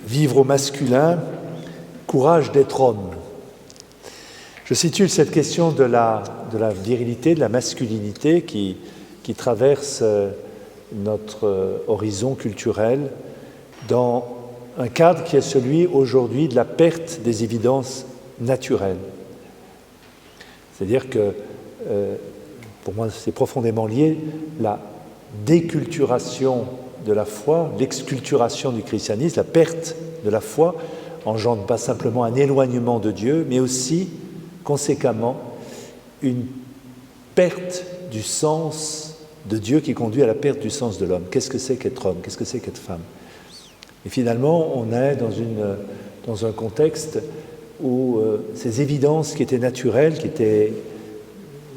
Vivre au masculin, courage d'être homme. Je situe cette question de la virilité, de la masculinité qui traverse notre horizon culturel dans un cadre qui est celui aujourd'hui de la perte des évidences naturelles. C'est-à-dire que, pour moi, c'est profondément lié, la déculturation de la foi, l'exculturation du christianisme, la perte de la foi engendre pas simplement un éloignement de Dieu, mais aussi, conséquemment, une perte du sens de Dieu qui conduit à la perte du sens de l'homme. Qu'est-ce que c'est qu'être homme? Qu'est-ce que c'est qu'être femme? Et finalement, on est dans un contexte où ces évidences qui étaient naturelles, qui étaient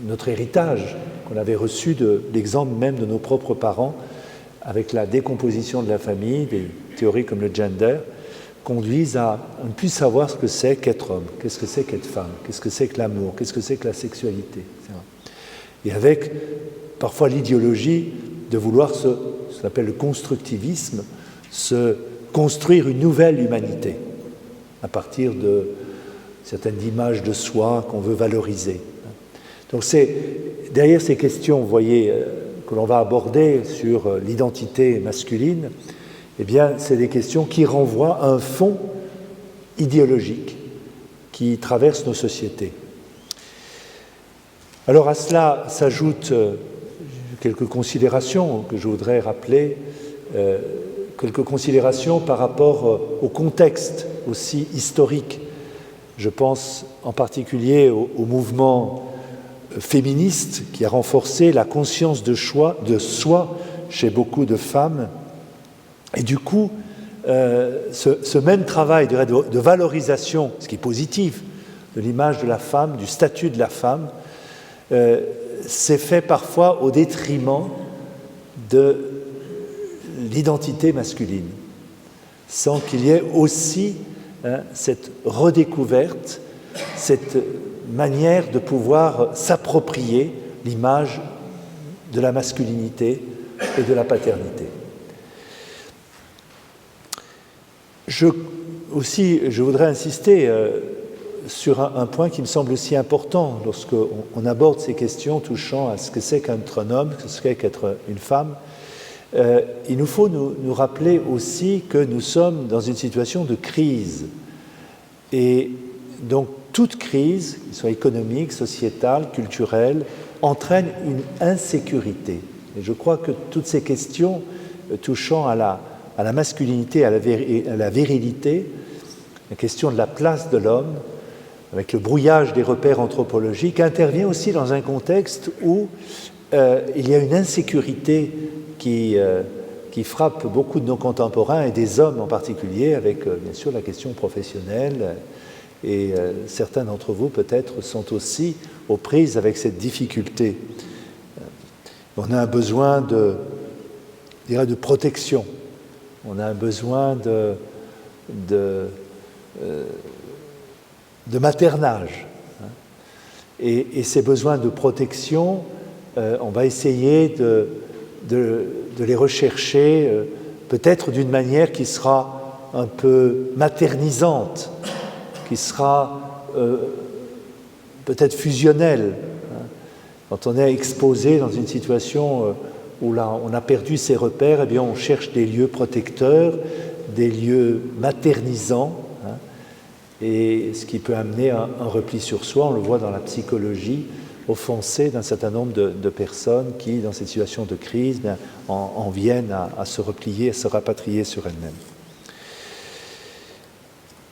notre héritage, qu'on avait reçu de l'exemple même de nos propres parents, avec la décomposition de la famille, des théories comme le gender, conduisent à ne plus savoir ce que c'est qu'être homme, qu'est-ce que c'est qu'être femme, qu'est-ce que c'est que l'amour, qu'est-ce que c'est que la sexualité, etc. Et avec parfois l'idéologie de vouloir ce qu'on appelle le constructivisme, se construire une nouvelle humanité à partir de certaines images de soi qu'on veut valoriser. Donc c'est derrière ces questions, vous voyez, que l'on va aborder sur l'identité masculine, eh bien, c'est des questions qui renvoient à un fond idéologique qui traverse nos sociétés. Alors à cela s'ajoutent quelques considérations que je voudrais rappeler, quelques considérations par rapport au contexte aussi historique. Je pense en particulier au mouvement féministe qui a renforcé la conscience de soi chez beaucoup de femmes. Et du coup, ce même travail de valorisation, ce qui est positif, de l'image de la femme, du statut de la femme, s'est fait parfois au détriment de l'identité masculine, sans qu'il y ait aussi cette redécouverte, cette manière de pouvoir s'approprier l'image de la masculinité et de la paternité. Je voudrais insister sur un point qui me semble aussi important lorsqu'on aborde ces questions touchant à ce que c'est qu'être un homme, ce que c'est qu'être une femme. Il nous faut nous rappeler aussi que nous sommes dans une situation de crise. Et donc, toute crise, qu'elle soit économique, sociétale, culturelle, entraîne une insécurité. Et je crois que toutes ces questions touchant à la masculinité, à la virilité, la question de la place de l'homme, avec le brouillage des repères anthropologiques, intervient aussi dans un contexte où il y a une insécurité qui frappe beaucoup de nos contemporains et des hommes en particulier, avec bien sûr la question professionnelle. Et certains d'entre vous peut-être sont aussi aux prises avec cette difficulté. On a un besoin de protection, on a un besoin de maternage. Et ces besoins de protection, on va essayer de les rechercher peut-être d'une manière qui sera un peu maternisante, qui sera peut-être fusionnelle. Quand on est exposé dans une situation où là, on a perdu ses repères, eh bien, on cherche des lieux protecteurs, des lieux maternisants, et ce qui peut amener un repli sur soi. On le voit dans la psychologie offensée d'un certain nombre de personnes qui, dans cette situation de crise, en viennent à se replier, à se rapatrier sur elles-mêmes.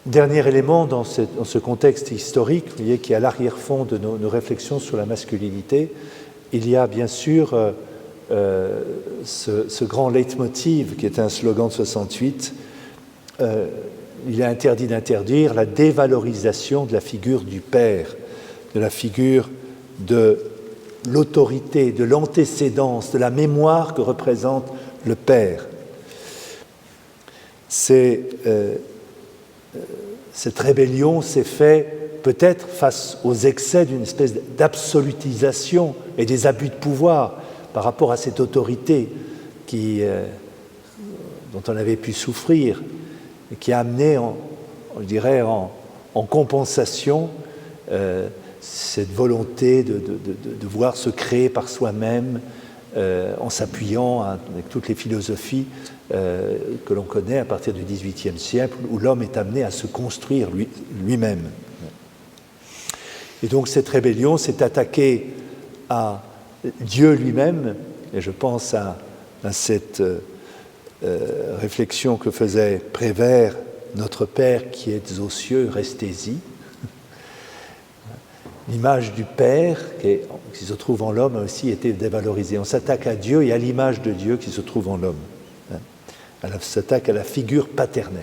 Dernier élément dans ce contexte historique, vous voyez, qui est à l'arrière-fond de nos réflexions sur la masculinité, il y a bien sûr ce grand leitmotiv qui est un slogan de 68, il est interdit d'interdire la dévalorisation de la figure du père, de la figure de l'autorité, de l'antécédence, de la mémoire que représente le père. Cette rébellion s'est faite peut-être face aux excès d'une espèce d'absolutisation et des abus de pouvoir par rapport à cette autorité dont on avait pu souffrir. et qui a amené, je dirais, en compensation cette volonté de voir se créer par soi-même en s'appuyant avec toutes les philosophies que l'on connaît à partir du XVIIIe siècle, où l'homme est amené à se construire lui-même. Et donc cette rébellion s'est attaquée à Dieu lui-même, et je pense à cette réflexion que faisait Prévert, notre Père qui êtes aux cieux, restez-y. L'image du Père qui se trouve en l'homme a aussi été dévalorisée. On s'attaque à Dieu et à l'image de Dieu qui se trouve en l'homme. On s'attaque à la figure paternelle.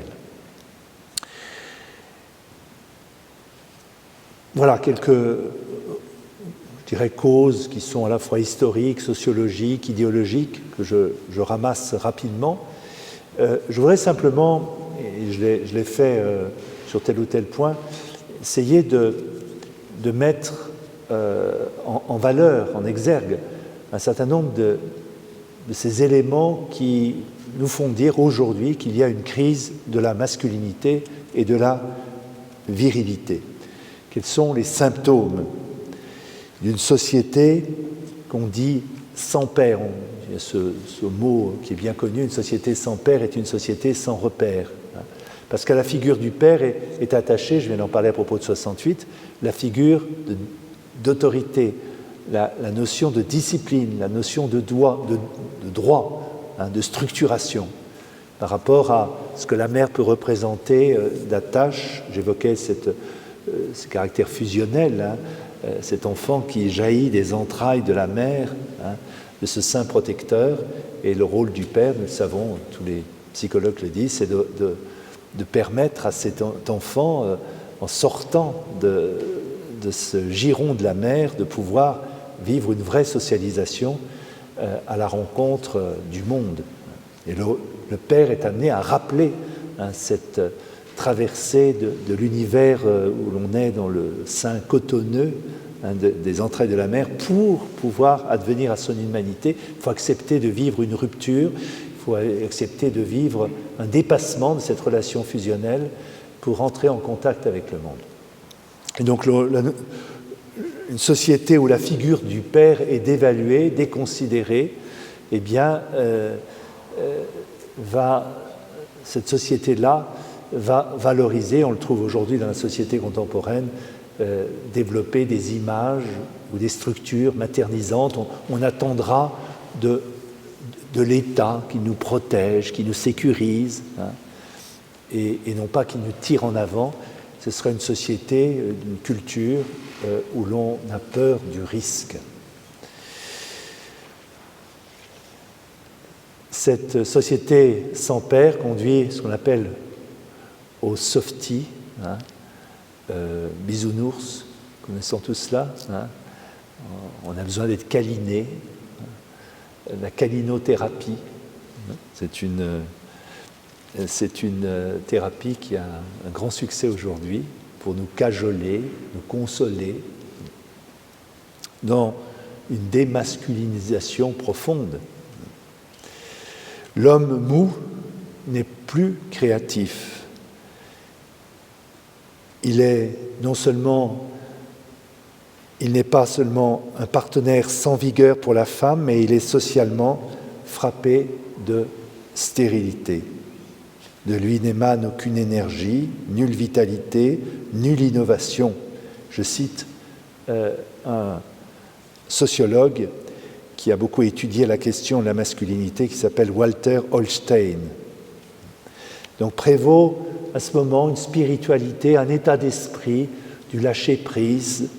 Voilà quelques, je dirais, causes qui sont à la fois historiques, sociologiques, idéologiques, que je ramasse rapidement. Je voudrais simplement, et je l'ai fait sur tel ou tel point, essayer de mettre en valeur, en exergue, un certain nombre de ces éléments qui nous font dire aujourd'hui qu'il y a une crise de la masculinité et de la virilité. Quels sont les symptômes d'une société qu'on dit sans père? Il y a ce mot qui est bien connu, une société sans père est une société sans repère. Parce qu'à la figure du père est attachée, je viens d'en parler à propos de 68, la figure d'autorité, la notion de discipline, la notion de droit, de structuration, par rapport à ce que la mère peut représenter d'attache. J'évoquais ce caractère fusionnel, cet enfant qui jaillit des entrailles de la mère, de ce sein protecteur, et le rôle du père, nous le savons, tous les psychologues le disent, c'est de permettre à cet enfant, en sortant de ce giron de la mère, de pouvoir vivre une vraie socialisation à la rencontre du monde. Et le père est amené à rappeler cette traversée de l'univers où l'on est dans le sein cotonneux des entrailles de la mère pour pouvoir advenir à son humanité. Il faut accepter de vivre une rupture, il faut accepter de vivre un dépassement de cette relation fusionnelle pour entrer en contact avec le monde. Et donc une société où la figure du père est dévaluée, déconsidérée, eh bien, cette société-là va valoriser, on le trouve aujourd'hui dans la société contemporaine, développer des images ou des structures maternisantes. On attendra de l'État qui nous protège, qui nous sécurise, et non pas qui nous tire en avant. Ce sera une société, une culture où l'on a peur du risque. Cette société sans père conduit ce qu'on appelle au softie, bisounours, connaissons tous cela. On a besoin d'être câliné. La câlinothérapie, c'est une thérapie qui a un grand succès aujourd'hui pour nous cajoler, nous consoler dans une démasculinisation profonde. L'homme mou n'est plus créatif. Il n'est pas seulement un partenaire sans vigueur pour la femme, mais il est socialement frappé de stérilité. De lui n'émane aucune énergie, nulle vitalité, nulle innovation. Je cite un sociologue qui a beaucoup étudié la question de la masculinité, qui s'appelle Walter Holstein. Donc prévaut à ce moment une spiritualité, un état d'esprit, du lâcher-prise,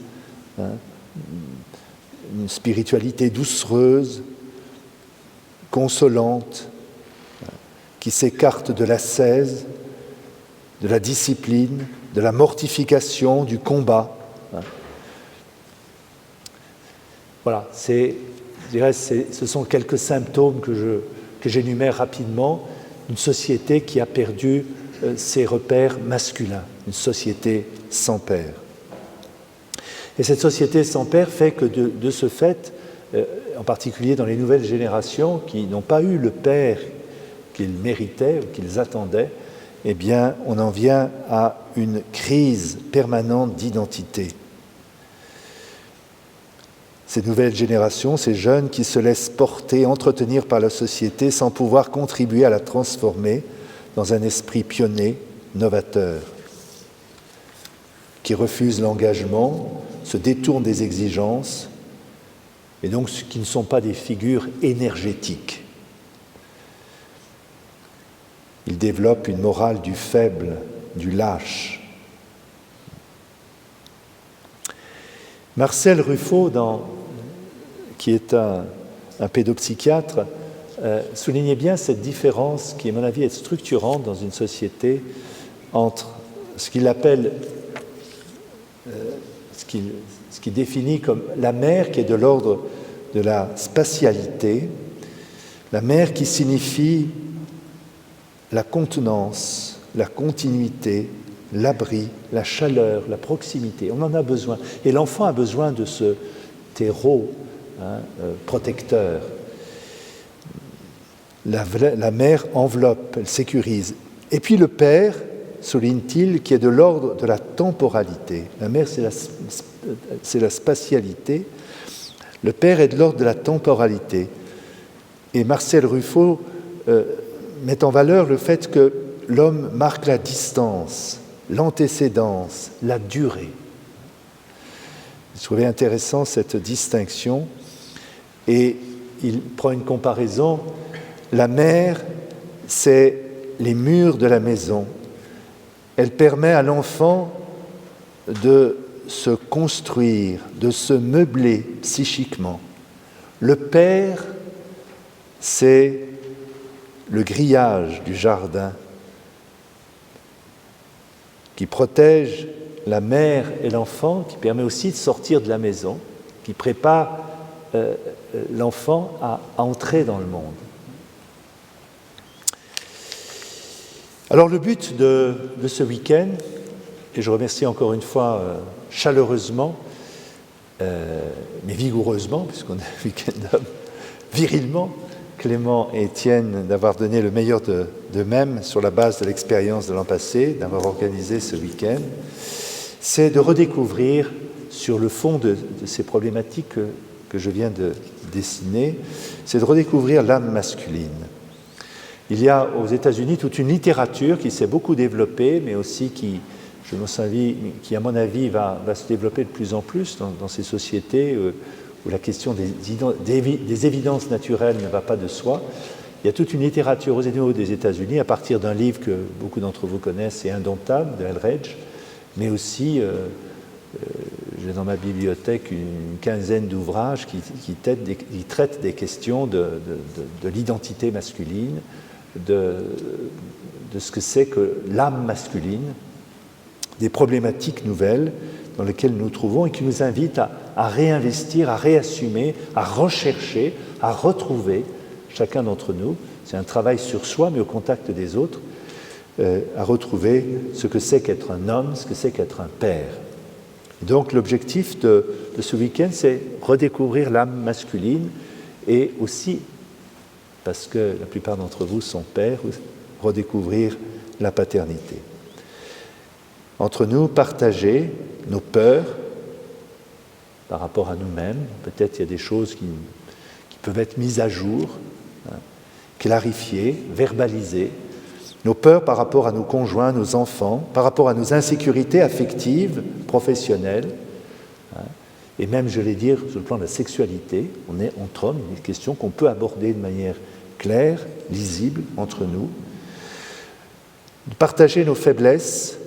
une spiritualité doucereuse, consolante, qui s'écarte de l'ascèse, de la discipline, de la mortification, du combat. Voilà, je dirais, ce sont quelques symptômes que j'énumère rapidement d'une société qui a perdu ses repères masculins, une société sans père. Et cette société sans père fait que de ce fait, en particulier dans les nouvelles générations qui n'ont pas eu le père qu'ils méritaient ou qu'ils attendaient, eh bien, on en vient à une crise permanente d'identité. Ces nouvelles générations, ces jeunes qui se laissent porter, entretenir par la société sans pouvoir contribuer à la transformer dans un esprit pionnier, novateur, qui refusent l'engagement, se détournent des exigences, et donc qui ne sont pas des figures énergétiques. Ils développent une morale du faible, du lâche. Marcel Ruffo, qui est un pédopsychiatre, soulignait bien cette différence qui, à mon avis, est structurante dans une société entre ce qu'il appelle, ce qu'il définit comme la mère qui est de l'ordre de la spatialité, la mère qui signifie la contenance, la continuité, l'abri, la chaleur, la proximité. On en a besoin. Et l'enfant a besoin de ce terreau protecteur. La mère enveloppe, elle sécurise. Et puis le père, souligne-t-il, qui est de l'ordre de la temporalité. La mère, c'est la spatialité. Le père est de l'ordre de la temporalité. Et Marcel Ruffo met en valeur le fait que l'homme marque la distance, l'antécédence, la durée. Je trouvais intéressant cette distinction. Et il prend une comparaison. La mère, c'est les murs de la maison. Elle permet à l'enfant de se construire, de se meubler psychiquement. Le père, c'est le grillage du jardin qui protège la mère et l'enfant, qui permet aussi de sortir de la maison, qui prépare l'enfant à entrer dans le monde. Alors le but de ce week-end, et je remercie encore une fois chaleureusement, mais vigoureusement, puisqu'on est un week-end d'hommes, virilement, Clément et Étienne d'avoir donné le meilleur d'eux-mêmes sur la base de l'expérience de l'an passé, d'avoir organisé ce week-end, c'est de redécouvrir sur le fond de ces problématiques que je viens de dessiner, c'est de redécouvrir l'âme masculine. Il y a aux États-Unis toute une littérature qui s'est beaucoup développée, mais aussi qui, à mon avis, va se développer de plus en plus dans ces sociétés où la question des évidences naturelles ne va pas de soi. Il y a toute une littérature aux États-Unis à partir d'un livre que beaucoup d'entre vous connaissent, c'est Indomptable de Eldredge, mais aussi j'ai dans ma bibliothèque une quinzaine d'ouvrages qui traitent des questions de l'identité masculine, de ce que c'est que l'âme masculine, des problématiques nouvelles dans lesquelles nous nous trouvons et qui nous invitent à réinvestir, à réassumer, à rechercher, à retrouver chacun d'entre nous. C'est un travail sur soi, mais au contact des autres, à retrouver ce que c'est qu'être un homme, ce que c'est qu'être un père. Et donc l'objectif de ce week-end, c'est redécouvrir l'âme masculine et aussi, parce que la plupart d'entre vous sont pères, redécouvrir la paternité. Entre nous, partager nos peurs par rapport à nous-mêmes. Peut-être il y a des choses qui peuvent être mises à jour, clarifiées, verbalisées. Nos peurs par rapport à nos conjoints, nos enfants, par rapport à nos insécurités affectives, professionnelles, et même, je vais dire, sur le plan de la sexualité, on est entre hommes, une question qu'on peut aborder de manière claire, lisible, entre nous. De partager nos faiblesses,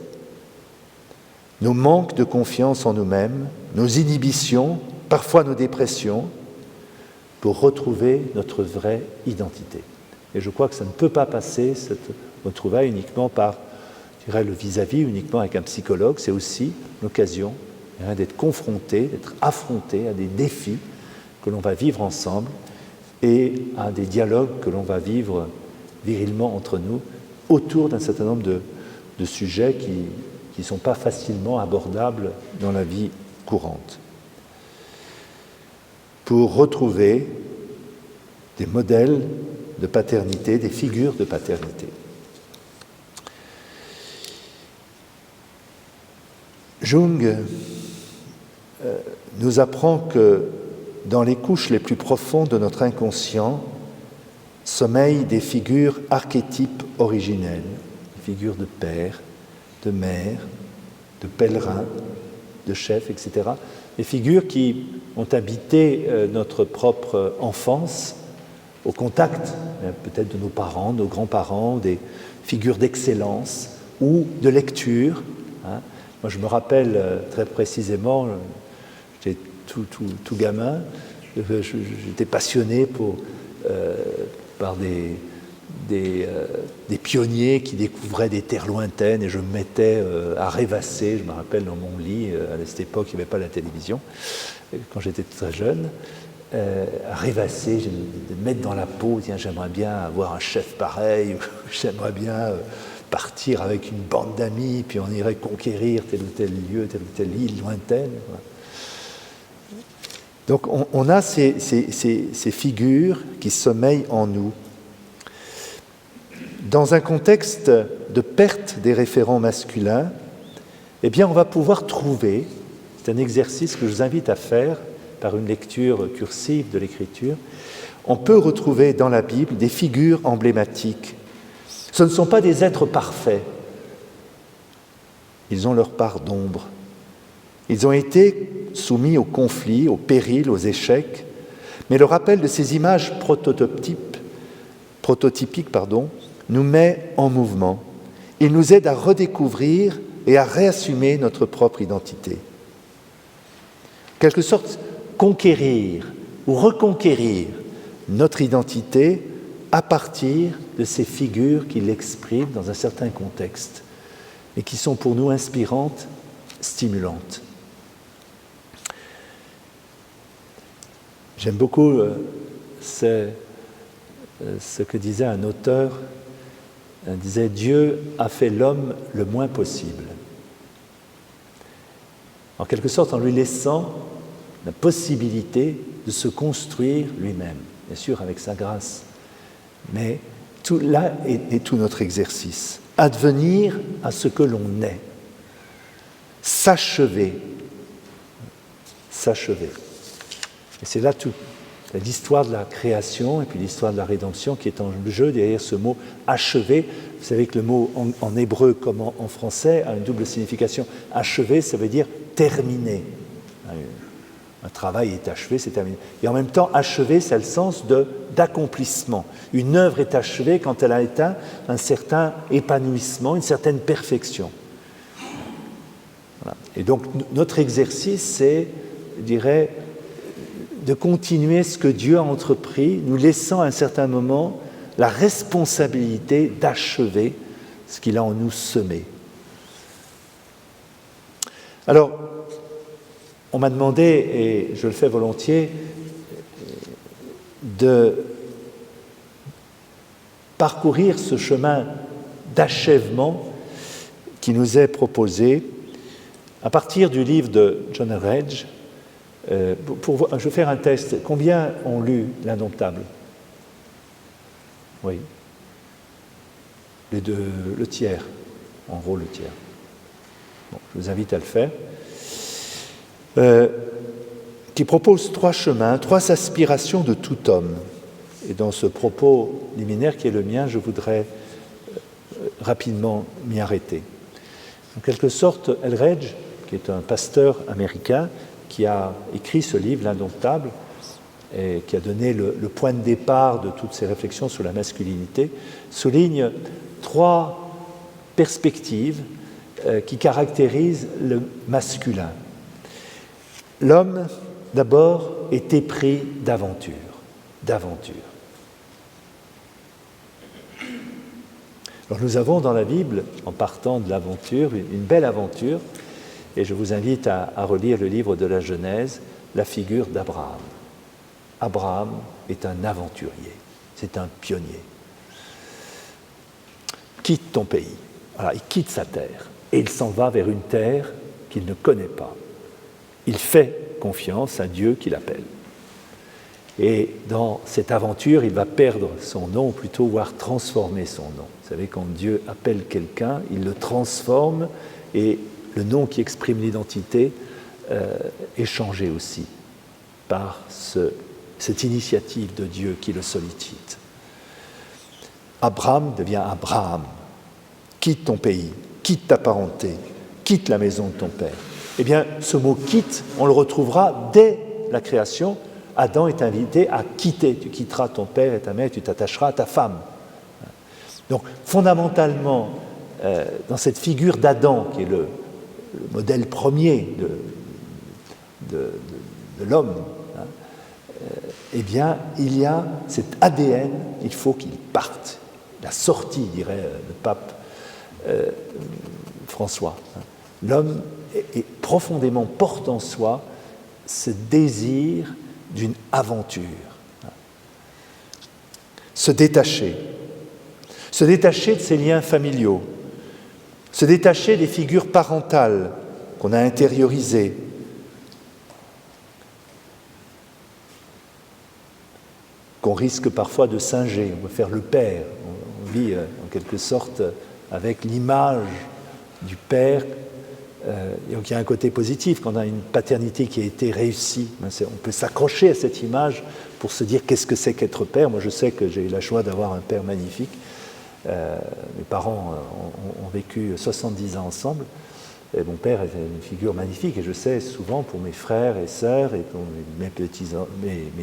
nos manques de confiance en nous-mêmes, nos inhibitions, parfois nos dépressions, pour retrouver notre vraie identité. Et je crois que ça ne peut pas passer, cette retrouvaille, uniquement par, je dirais, le vis-à-vis, uniquement avec un psychologue. C'est aussi l'occasion d'être confronté, d'être affronté à des défis que l'on va vivre ensemble et à des dialogues que l'on va vivre virilement entre nous autour d'un certain nombre de sujets qui ne sont pas facilement abordables dans la vie courante. Pour retrouver des modèles de paternité, des figures de paternité. Jung nous apprend que dans les couches les plus profondes de notre inconscient sommeillent des figures archétypes originelles, des figures de père, de mère, de pèlerin, de chef, etc. Des figures qui ont habité notre propre enfance au contact peut-être de nos parents, de nos grands-parents, des figures d'excellence ou de lecture. Moi, je me rappelle très précisément, j'étais tout gamin, j'étais passionné par des pionniers qui découvraient des terres lointaines et je me mettais à rêvasser, je me rappelle dans mon lit, à cette époque il n'y avait pas la télévision, quand j'étais très jeune, à rêvasser, de mettre dans la peau, tiens j'aimerais bien avoir un chef pareil, j'aimerais bien partir avec une bande d'amis, puis on irait conquérir tel ou tel lieu, telle ou telle île lointaine. Donc on a ces figures qui sommeillent en nous. Dans un contexte de perte des référents masculins, eh bien on va pouvoir trouver, c'est un exercice que je vous invite à faire par une lecture cursive de l'Écriture, on peut retrouver dans la Bible des figures emblématiques. Ce ne sont pas des êtres parfaits, ils ont leur part d'ombre. Ils ont été soumis aux conflits, aux périls, aux échecs, mais le rappel de ces images prototypiques, nous met en mouvement. Il nous aide à redécouvrir et à réassumer notre propre identité. En quelque sorte, conquérir ou reconquérir notre identité à partir de ces figures qui l'expriment dans un certain contexte et qui sont pour nous inspirantes, stimulantes. J'aime beaucoup ce que disait un auteur. Il disait « Dieu a fait l'homme le moins possible ». En quelque sorte, en lui laissant la possibilité de se construire lui-même, bien sûr avec sa grâce. Mais tout là est tout notre exercice. Advenir à ce que l'on est. S'achever. S'achever. Et c'est là tout. C'est l'histoire de la création et puis l'histoire de la rédemption qui est en jeu derrière ce mot « achever ». Vous savez que le mot en hébreu comme en français a une double signification. Achever, ça veut dire terminer. Un travail est achevé, c'est terminé. Et en même temps, achever, c'est le sens d'accomplissement. Une œuvre est achevée quand elle a atteint un certain épanouissement, une certaine perfection. Voilà. Et donc, notre exercice, c'est, je dirais, de continuer ce que Dieu a entrepris, nous laissant à un certain moment la responsabilité d'achever ce qu'il a en nous semé. Alors, on m'a demandé, et je le fais volontiers, de parcourir ce chemin d'achèvement qui nous est proposé à partir du livre de John Eldredge. Je vais faire un test. Combien ont lu L'Indomptable ? Oui. Le tiers. En gros, le tiers. Bon, je vous invite à le faire. Qui propose 3 chemins, 3 aspirations de tout homme. Et dans ce propos liminaire qui est le mien, je voudrais rapidement m'y arrêter. En quelque sorte, Eldredge, qui est un pasteur américain, qui a écrit ce livre, L'Indomptable, et qui a donné le point de départ de toutes ces réflexions sur la masculinité, souligne 3 perspectives qui caractérisent le masculin. L'homme, d'abord, est épris d'aventure. Alors nous avons dans la Bible, en partant de l'aventure, une belle aventure, et je vous invite à relire le livre de la Genèse, la figure d'Abraham. Abraham est un aventurier, c'est un pionnier. Quitte ton pays. Voilà, il quitte sa terre et il s'en va vers une terre qu'il ne connaît pas. Il fait confiance à Dieu qui l'appelle. Et dans cette aventure, il va perdre son nom, ou plutôt voir transformer son nom. Vous savez, quand Dieu appelle quelqu'un, il le transforme et le nom qui exprime l'identité est changé aussi par cette initiative de Dieu qui le sollicite. Abram devient Abraham. Quitte ton pays, quitte ta parenté, quitte la maison de ton père. Eh bien, ce mot « quitte », on le retrouvera dès la création. Adam est invité à quitter. Tu quitteras ton père et ta mère, tu t'attacheras à ta femme. Donc, fondamentalement, dans cette figure d'Adam, qui est le modèle premier de l'homme, eh bien, il y a cet ADN, il faut qu'il parte. La sortie, dirait le pape François. L'homme est profondément porte en soi ce désir d'une aventure. Se détacher de ses liens familiaux, se détacher des figures parentales qu'on a intériorisées, qu'on risque parfois de singer, on veut faire le père, on vit en quelque sorte avec l'image du père. Donc il y a un côté positif, quand on a une paternité qui a été réussie, on peut s'accrocher à cette image pour se dire qu'est-ce que c'est qu'être père. Moi je sais que j'ai eu la joie d'avoir un père magnifique. Mes parents ont vécu 70 ans ensemble. Et mon père était une figure magnifique et je sais souvent pour mes frères et sœurs et pour mes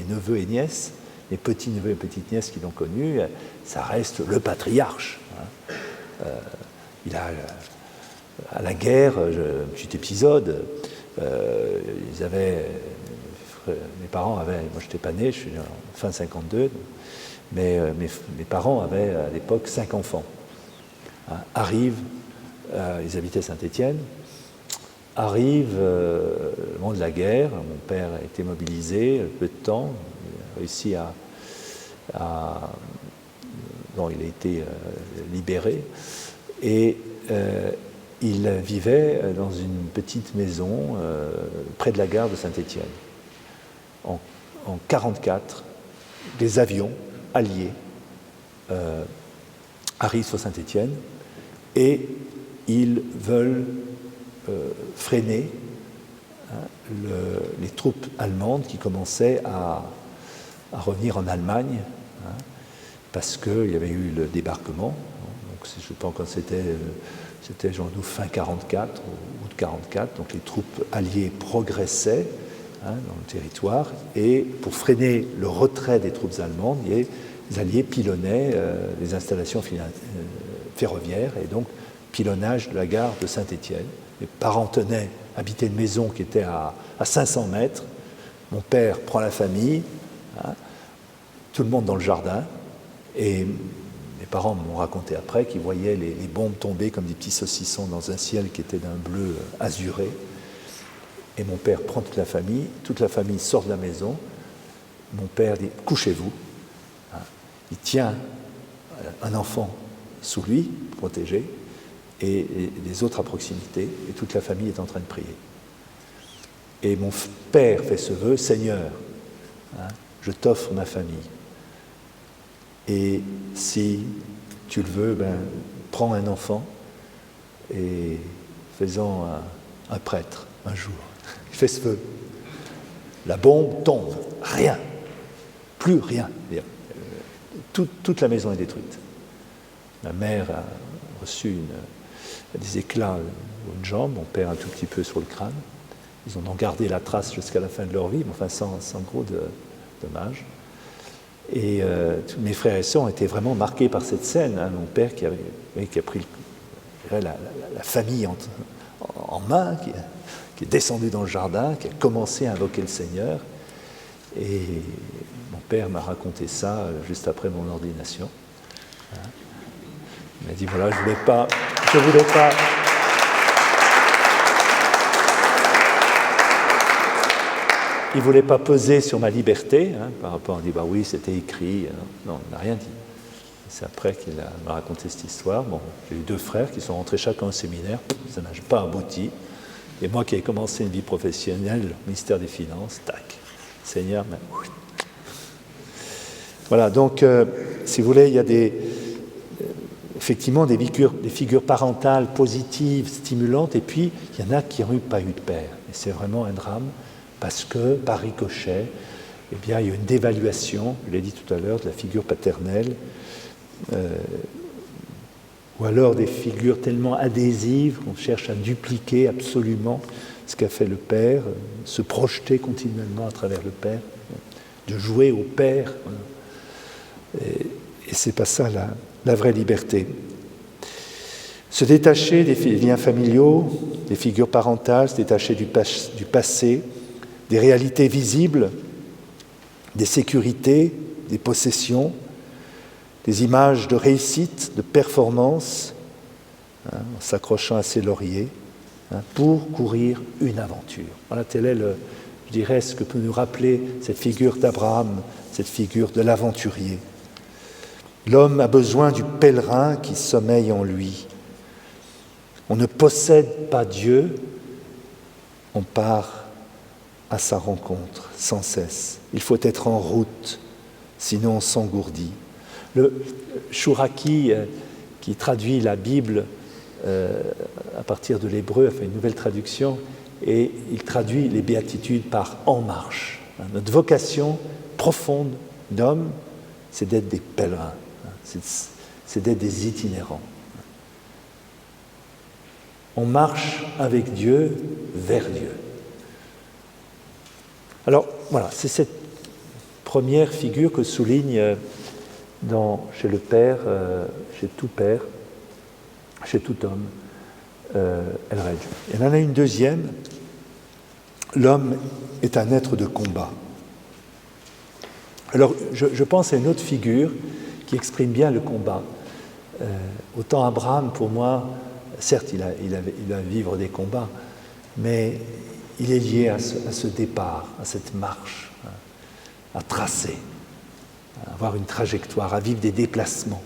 neveux et nièces, mes petits-neveux et petites-nièces qui l'ont connu, ça reste le patriarche. Il a, à la guerre, un petit épisode, mes parents avaient, moi je n'étais pas né, je suis en fin 52, mais mes parents avaient à l'époque 5 enfants. Ils habitaient Saint-Étienne, arrive le moment de la guerre, mon père a été mobilisé, peu de temps, il a réussi non, il a été libéré, et il vivait dans une petite maison près de la gare de Saint-Étienne. En 1944, des avions alliés arrivent sur Saint-Étienne et ils veulent freiner les troupes allemandes qui commençaient à revenir en Allemagne, parce qu'il y avait eu le débarquement. Donc, je pense que c'était genre fin 44, août 44, donc les troupes alliées progressaient dans le territoire, et pour freiner le retrait des troupes allemandes, les Alliés pilonnaient les installations ferroviaires, et donc pilonnage de la gare de Saint-Étienne. Mes parents habitaient une maison qui était à 500 mètres. Mon père prend la famille, tout le monde dans le jardin, et mes parents m'ont raconté après qu'ils voyaient les bombes tomber comme des petits saucissons dans un ciel qui était d'un bleu azuré. Et mon père prend toute la famille sort de la maison. Mon père dit « couchez-vous ». Il tient un enfant sous lui, protégé, et les autres à proximité, et toute la famille est en train de prier. Et mon père fait ce vœu « Seigneur, je t'offre ma famille. Et si tu le veux, prends un enfant et fais-en un prêtre un jour. » Il fait ce vœu. La bombe tombe, rien, plus rien. Toute la maison est détruite. Ma mère a reçu des éclats ou une jambe, mon père un tout petit peu sur le crâne. Ils en ont gardé la trace jusqu'à la fin de leur vie, mais enfin sans gros dommages. Et tous mes frères et sœurs ont été vraiment marqués par cette scène. Mon père qui a pris la famille en main, qui est descendu dans le jardin, qui a commencé à invoquer le Seigneur. Et mon père m'a raconté ça juste après mon ordination. Il m'a dit voilà, je voulais pas. Il ne voulait pas peser sur ma liberté, par rapport, on dit bah oui, c'était écrit. Non, il n'a rien dit. C'est après qu'il m'a raconté cette histoire. Bon, j'ai eu 2 frères qui sont rentrés chacun au séminaire, ça n'a pas abouti. Et moi qui ai commencé une vie professionnelle, le ministère des Finances, tac, Seigneur, mais... Voilà, donc, si vous voulez, il y a des effectivement des figures parentales positives, stimulantes, et puis il y en a qui n'ont pas eu de père. Et c'est vraiment un drame, parce que, par ricochet, eh bien, il y a une dévaluation, je l'ai dit tout à l'heure, de la figure paternelle, ou alors des figures tellement adhésives qu'on cherche à dupliquer absolument ce qu'a fait le père, se projeter continuellement à travers le père, de jouer au père. Et c'est pas ça la vraie liberté. Se détacher des liens familiaux, des figures parentales, se détacher du passé, des réalités visibles, des sécurités, des possessions, des images de réussite, de performance, en s'accrochant à ses lauriers, pour courir une aventure. Voilà, tel est, je dirais, ce que peut nous rappeler cette figure d'Abraham, cette figure de l'aventurier. L'homme a besoin du pèlerin qui sommeille en lui. On ne possède pas Dieu, on part à sa rencontre sans cesse. Il faut être en route, sinon on s'engourdit. Le Chouraki, qui traduit la Bible à partir de l'hébreu, a fait une nouvelle traduction, et il traduit les béatitudes par « en marche ». Notre vocation profonde d'homme, c'est d'être des pèlerins, c'est d'être des itinérants. On marche avec Dieu vers Dieu. Alors voilà, c'est cette première figure que souligne chez le Père, chez tout Père, chez tout homme, El-Rej. Il en a une deuxième. L'homme est un être de combat. Alors je pense à une autre figure qui exprime bien le combat. Autant Abraham, pour moi, certes, il a à vivre des combats, mais il est lié à ce départ, à cette marche, à tracer, à avoir une trajectoire, à vivre des déplacements.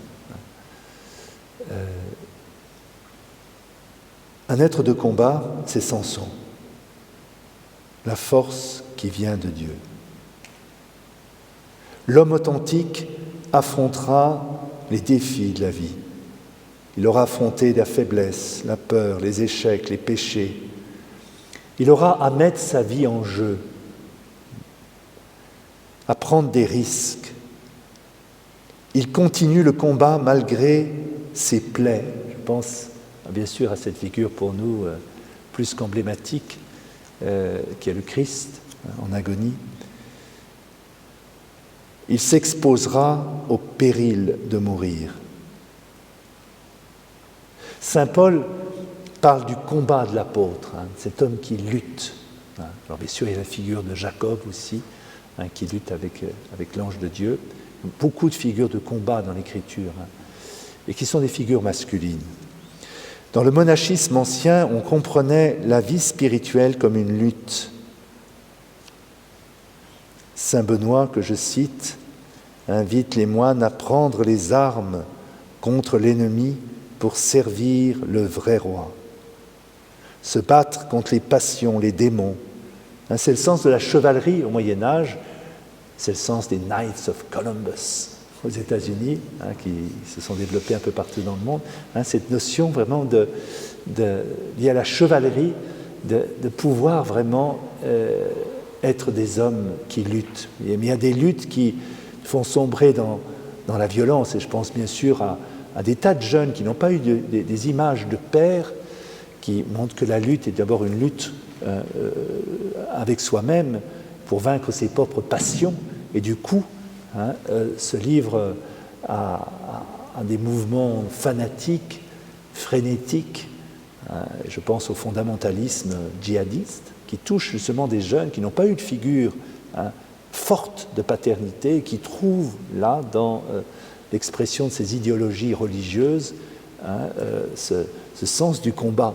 Un être de combat, c'est Samson, la force qui vient de Dieu. L'homme authentique affrontera les défis de la vie. Il aura affronté la faiblesse, la peur, les échecs, les péchés. Il aura à mettre sa vie en jeu, à prendre des risques. Il continue le combat malgré ses plaies. Je pense bien sûr à cette figure pour nous plus qu'emblématique, qui est le Christ en agonie. Il s'exposera au péril de mourir. Saint Paul parle du combat de l'apôtre, cet homme qui lutte. Alors bien sûr, il y a la figure de Jacob aussi, qui lutte avec l'ange de Dieu. Beaucoup de figures de combat dans l'Écriture, et qui sont des figures masculines. Dans le monachisme ancien, on comprenait la vie spirituelle comme une lutte. Saint Benoît, que je cite, invite les moines à prendre les armes contre l'ennemi pour servir le vrai roi. Se battre contre les passions, les démons. C'est le sens de la chevalerie au Moyen-Âge, c'est le sens des Knights of Columbus aux États-Unis, qui se sont développés un peu partout dans le monde. Cette notion vraiment liée à la chevalerie, de pouvoir vraiment être des hommes qui luttent. Mais il y a des luttes qui font sombrer dans la violence, et je pense bien sûr à des tas de jeunes qui n'ont pas eu des images de père, qui montrent que la lutte est d'abord une lutte avec soi-même pour vaincre ses propres passions, et du coup se livre à des mouvements fanatiques, frénétiques. Je pense au fondamentalisme djihadiste, qui touche justement des jeunes qui n'ont pas eu de figure forte de paternité, et qui trouvent là, dans l'expression de ces idéologies religieuses, ce sens du combat.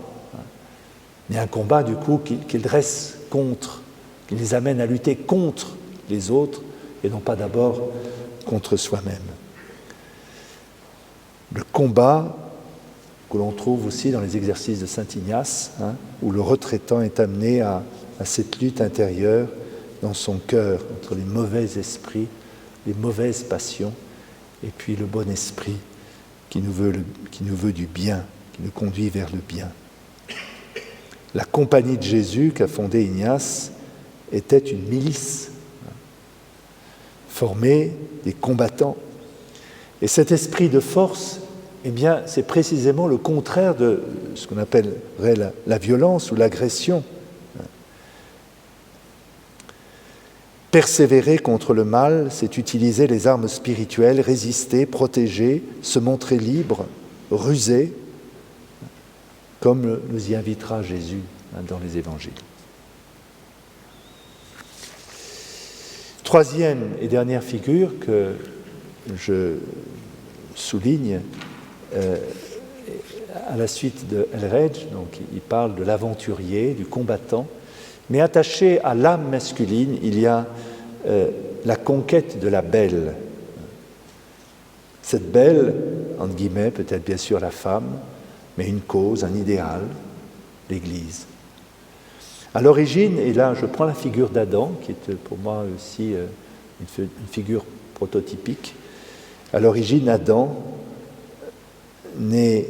Mais un combat, du coup, qu'ils dressent contre, qui les amène à lutter contre les autres, et non pas d'abord contre soi-même. Le combat que l'on trouve aussi dans les exercices de Saint Ignace, où le retraitant est amené à cette lutte intérieure dans son cœur entre les mauvais esprits, les mauvaises passions, et puis le bon esprit qui nous veut du bien, qui nous conduit vers le bien. La compagnie de Jésus qu'a fondée Ignace était une milice formée des combattants. Et cet esprit de force, eh bien, c'est précisément le contraire de ce qu'on appellerait la violence ou l'agression. Persévérer contre le mal, c'est utiliser les armes spirituelles, résister, protéger, se montrer libre, ruser, comme nous y invitera Jésus dans les évangiles. Troisième et dernière figure que je souligne à la suite de Elredge, donc il parle de l'aventurier, du combattant, mais attaché à l'âme masculine, il y a la conquête de la belle. Cette belle, entre guillemets, peut-être bien sûr la femme, mais une cause, un idéal, l'Église. À l'origine, et là je prends la figure d'Adam, qui est pour moi aussi une figure prototypique, à l'origine, Adam n'est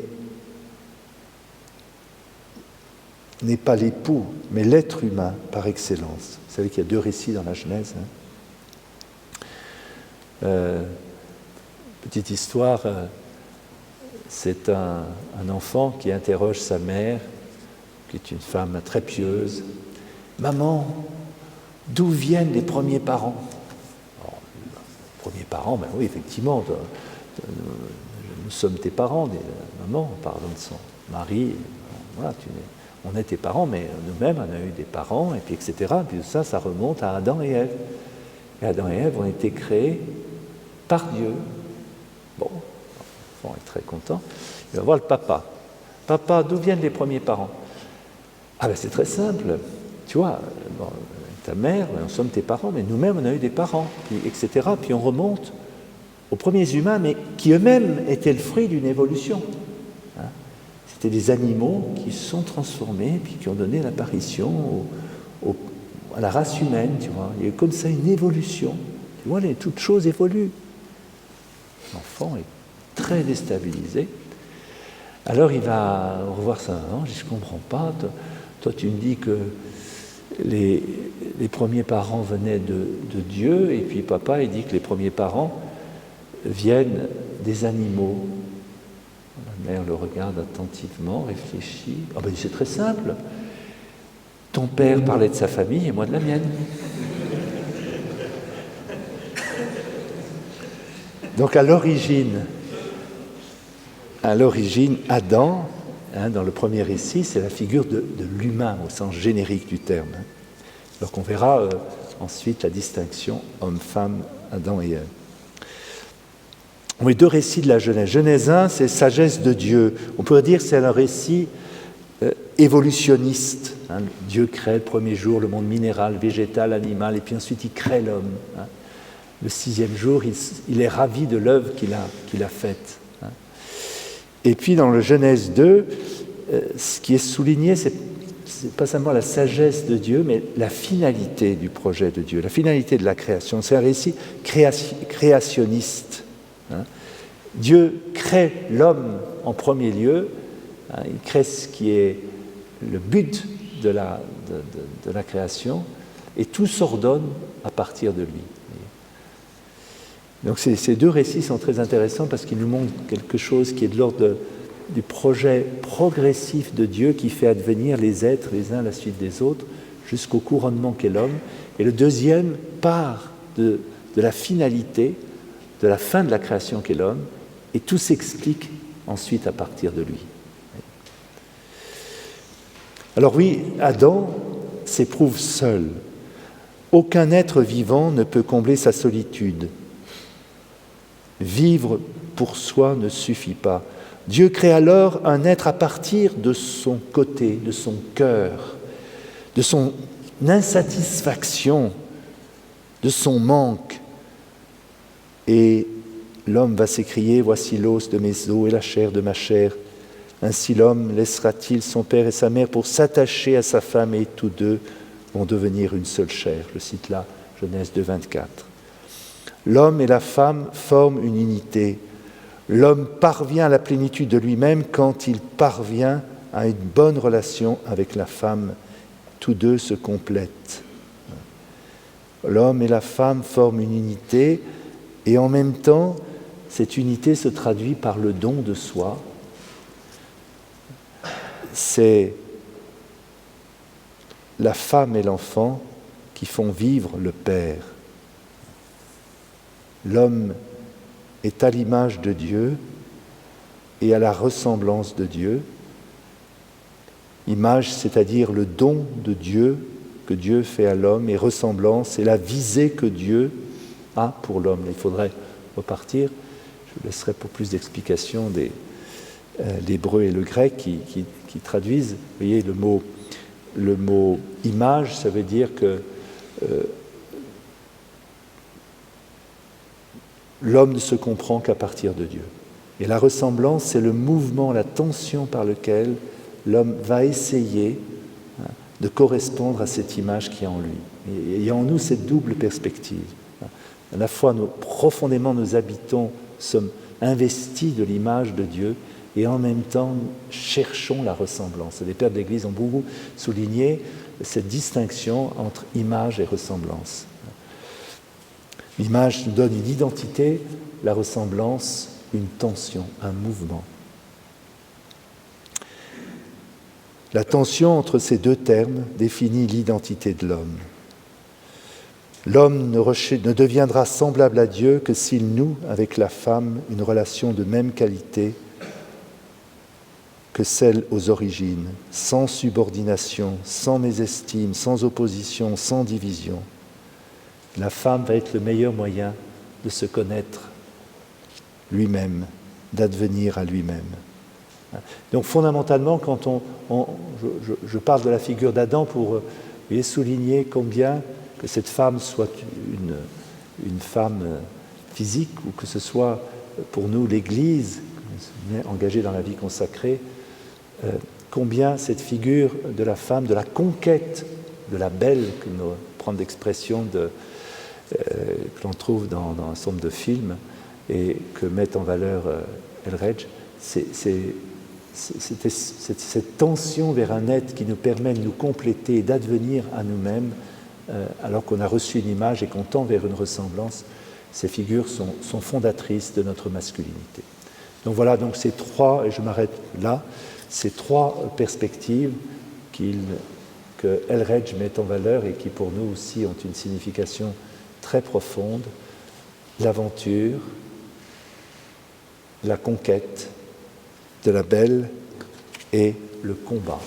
pas l'époux, mais l'être humain par excellence. Vous savez qu'il y a 2 récits dans la Genèse. Petite histoire, c'est un enfant qui interroge sa mère, qui est une femme très pieuse. « Maman, d'où viennent les premiers parents ?» Alors, les premiers parents, ben oui, effectivement, nous sommes tes parents, maman, en parlant de son mari, voilà, on est tes parents, mais nous-mêmes, on a eu des parents, et puis etc. Et puis ça remonte à Adam et Ève. Et Adam et Ève ont été créés par Dieu. Bon, l'enfant est très content. Il va voir le papa. Papa, d'où viennent les premiers parents ? Ah ben c'est très simple. Tu vois, bon, ta mère, nous sommes tes parents, mais nous-mêmes, on a eu des parents, puis, etc. Puis on remonte aux premiers humains, mais qui eux-mêmes étaient le fruit d'une évolution. C'était des animaux qui se sont transformés, puis qui ont donné l'apparition à la race humaine, tu vois. Il y a eu comme ça une évolution. Tu vois, toutes choses évoluent. L'enfant est très déstabilisé. Alors il va revoir sa maman, je ne comprends pas. Toi, tu me dis que les premiers parents venaient de Dieu, et puis papa, il dit que les premiers parents viennent des animaux. La mère le regarde attentivement, réfléchit. Ah ben c'est très simple. Ton père parlait de sa famille et moi de la mienne. Donc à l'origine, Adam, dans le premier récit, c'est la figure de l'humain au sens générique du terme. Alors qu'on verra ensuite la distinction homme-femme, Adam et Ève. On a 2 récits de la Genèse. Genèse 1, c'est sagesse de Dieu. On pourrait dire que c'est un récit évolutionniste. Dieu crée le premier jour le monde minéral, végétal, animal, et puis ensuite il crée l'homme. Le 6e jour, il est ravi de l'œuvre qu'il a faite. Et puis dans le Genèse 2, ce qui est souligné, c'est pas seulement la sagesse de Dieu, mais la finalité du projet de Dieu, la finalité de la création. C'est un récit créationniste. Dieu crée l'homme en premier lieu, il crée ce qui est le but de la création, et tout s'ordonne à partir de lui. Donc ces 2 récits sont très intéressants parce qu'ils nous montrent quelque chose qui est de l'ordre du projet progressif de Dieu qui fait advenir les êtres les uns à la suite des autres jusqu'au couronnement qu'est l'homme. Et le deuxième part de la finalité, de la fin de la création qu'est l'homme, et tout s'explique ensuite à partir de lui. Alors oui, Adam s'éprouve seul. Aucun être vivant ne peut combler sa solitude. Vivre pour soi ne suffit pas. Dieu crée alors un être à partir de son côté, de son cœur, de son insatisfaction, de son manque. Et l'homme va s'écrier « Voici l'os de mes os et la chair de ma chair. Ainsi l'homme laissera-t-il son père et sa mère pour s'attacher à sa femme et tous deux vont devenir une seule chair. » Je cite là Genèse 2, 24. L'homme et la femme forment une unité. L'homme parvient à la plénitude de lui-même quand il parvient à une bonne relation avec la femme. Tous deux se complètent. L'homme et la femme forment une unité et en même temps, cette unité se traduit par le don de soi. C'est la femme et l'enfant qui font vivre le Père. L'homme est à l'image de Dieu et à la ressemblance de Dieu. Image, c'est-à-dire le don de Dieu que Dieu fait à l'homme, et ressemblance, c'est la visée que Dieu a pour l'homme. Il faudrait repartir. Je vous laisserai pour plus d'explications l'hébreu et le grec qui traduisent. Vous voyez, le mot image, ça veut dire que l'homme ne se comprend qu'à partir de Dieu. Et la ressemblance, c'est le mouvement, la tension par lequel l'homme va essayer de correspondre à cette image qui est en lui. Et il y a en nous cette double perspective. À la fois, profondément, nous habitons, sommes investis de l'image de Dieu, et en même temps, nous cherchons la ressemblance. Les pères de l'Église ont beaucoup souligné cette distinction entre image et ressemblance. L'image nous donne une identité, la ressemblance, une tension, un mouvement. La tension entre ces deux termes définit l'identité de l'homme. L'homme ne deviendra semblable à Dieu que s'il noue avec la femme une relation de même qualité que celle aux origines, sans subordination, sans mésestime, sans opposition, sans division. La femme va être le meilleur moyen de se connaître lui-même, d'advenir à lui-même. Donc fondamentalement, quand je parle de la figure d'Adam pour souligner combien que cette femme soit une femme physique, ou que ce soit pour nous l'Église, engagée dans la vie consacrée, combien cette figure de la femme, de la conquête, de la belle, que nous prendre l'expression que l'on trouve dans un certain nombre de films et que met en valeur Elredge, c'est cette tension vers un être qui nous permet de nous compléter et d'advenir à nous-mêmes, alors qu'on a reçu une image et qu'on tend vers une ressemblance. Ces figures sont fondatrices de notre masculinité. Donc voilà, donc ces trois, et je m'arrête là, ces trois perspectives que Elredge met en valeur et qui pour nous aussi ont une signification très profonde: l'aventure, la conquête de la belle et le combat.